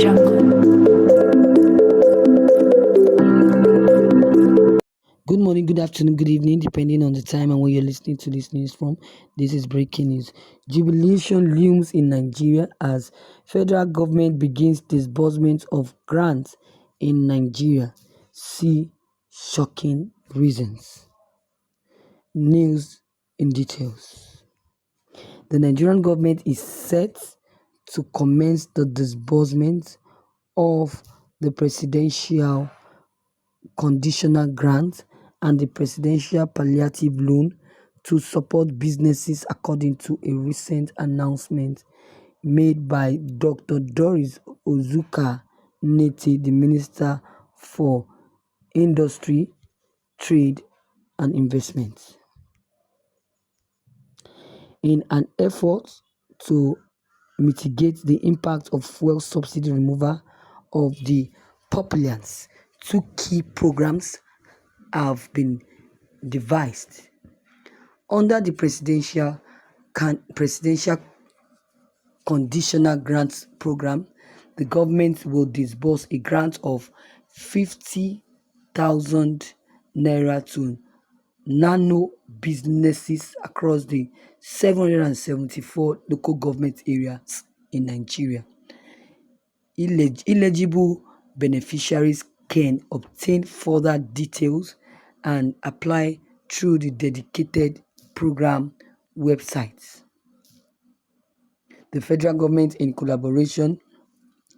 Good morning, good afternoon, good evening, depending on the time and where you're listening to this news from. This is breaking news. Jubilation looms in Nigeria as federal government begins disbursement of grants in Nigeria. See shocking reasons. News in details. The Nigerian government is set to commence the disbursement of the presidential conditional grant and the presidential palliative loan to support businesses, according to a recent announcement made by Dr. Doris Ozuka-Nete, the Minister for Industry, Trade and Investment. In an effort to mitigate the impact of fuel subsidy removal of the populace, two key programs have been devised. Under the presidential conditional grants program, the government will disburse a grant of 50,000 naira to nano businesses across the 774 local government areas in Nigeria. Eligible beneficiaries can obtain further details and apply through the dedicated program websites. The federal government, in collaboration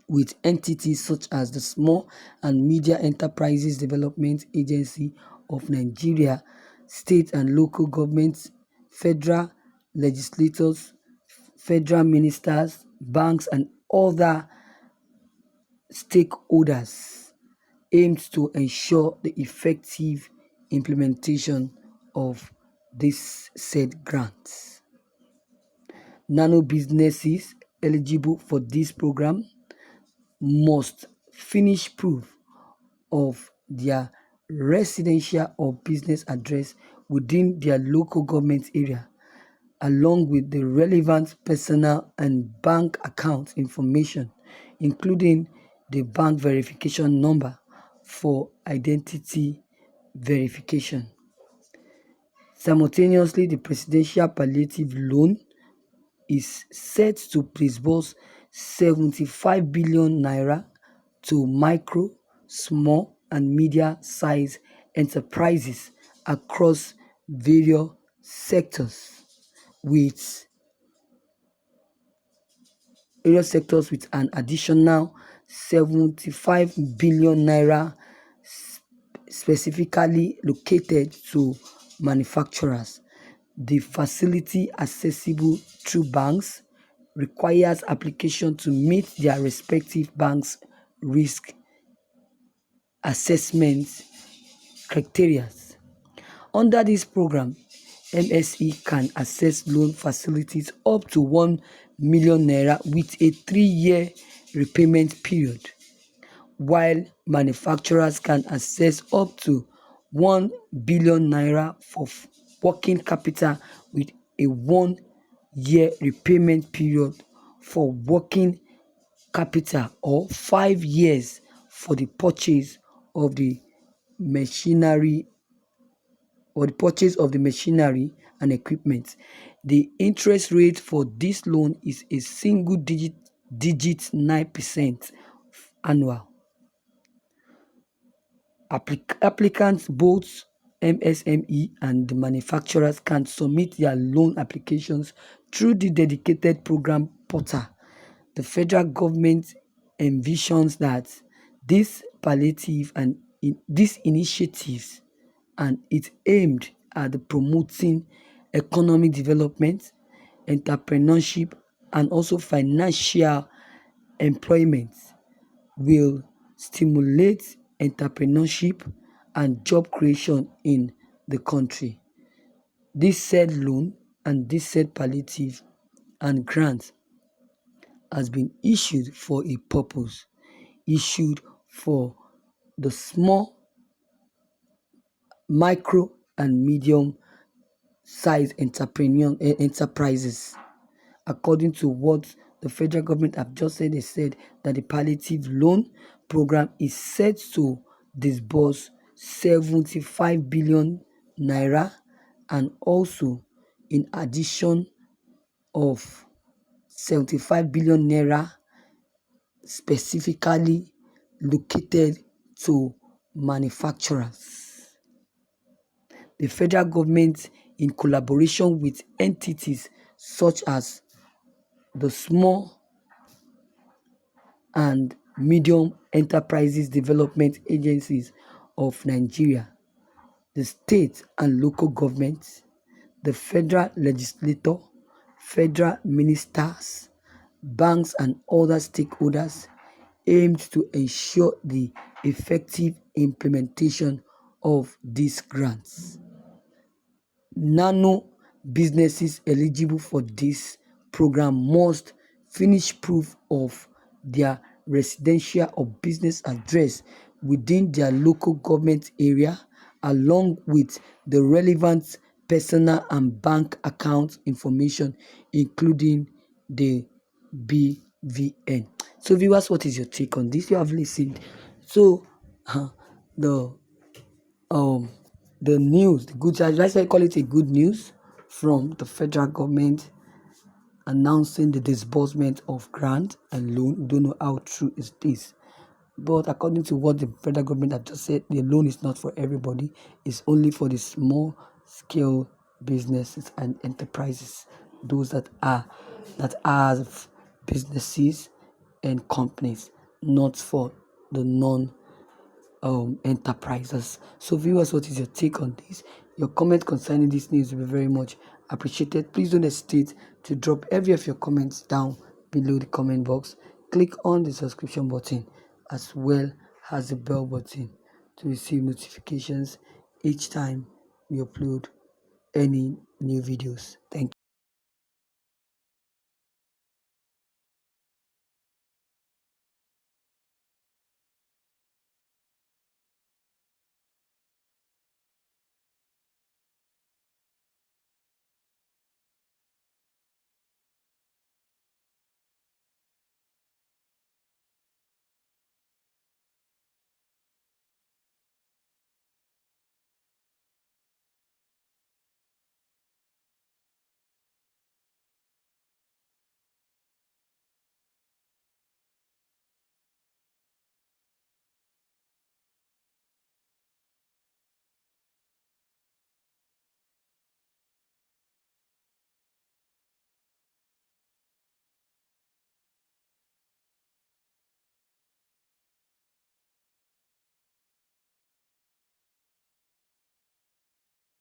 with entities such as the Small and Medium Enterprises Development Agency of Nigeria, state and local governments, federal legislators, federal ministers, banks, and other stakeholders, aims to ensure the effective implementation of this said grants. Nano businesses eligible for this program must finish proof of their residential or business address within their local government area, along with the relevant personal and bank account information, including the bank verification number for identity verification. Simultaneously, the presidential palliative loan is set to disburse 75 billion naira to micro, small, and medium-sized enterprises across various sectors with an additional 75 billion naira specifically located to manufacturers. The facility, accessible through banks, requires application to meet their respective banks' risk assessment criteria. Under this program, MSE can access loan facilities up to 1 million naira with a 3-year repayment period, while manufacturers can access up to 1 billion naira for working capital with a 1-year repayment period for working capital, or 5 years for the purchase of the machinery and equipment. The interest rate for this loan is a single digit 9% annual. Applicants, both MSME and the manufacturers, can submit their loan applications through the dedicated program portal. The federal government envisions that this palliative and these initiatives and it's aimed at promoting economic development, entrepreneurship, and also financial employment, will stimulate entrepreneurship and job creation in the country. This said loan and this said palliative and grant has been issued for a purpose, issued for the small, micro, and medium-sized enterprises, according to what The federal government have just said, they said that the palliative loan program is set to disburse 75 billion naira, and also in addition of 75 billion naira specifically located to manufacturers. The federal government, in collaboration with entities such as the Small and Medium Enterprises Development Agencies of Nigeria, the state and local governments, the federal legislature, federal ministers, banks, and other stakeholders, aimed to ensure the effective implementation of these grants. Nano businesses eligible for this program must finish proof of their residential or business address within their local government area, along with the relevant personal and bank account information, including the BVN. So, viewers, what is your take on this? You have listened. So, the um the news, the good, I call it a good news from the federal government announcing the disbursement of grant and loan. We don't know how true is this, but according to what the federal government have just said, the loan is not for everybody. It's only for the small scale businesses and enterprises, those that have businesses and companies, not for the enterprises. So, viewers, what is your take on this? Your comment concerning this news will be very much appreciated. Please don't hesitate to drop every of your comments down below the comment box. Click on the subscription button as well as the bell button to receive notifications each time we upload any new videos. Thank you.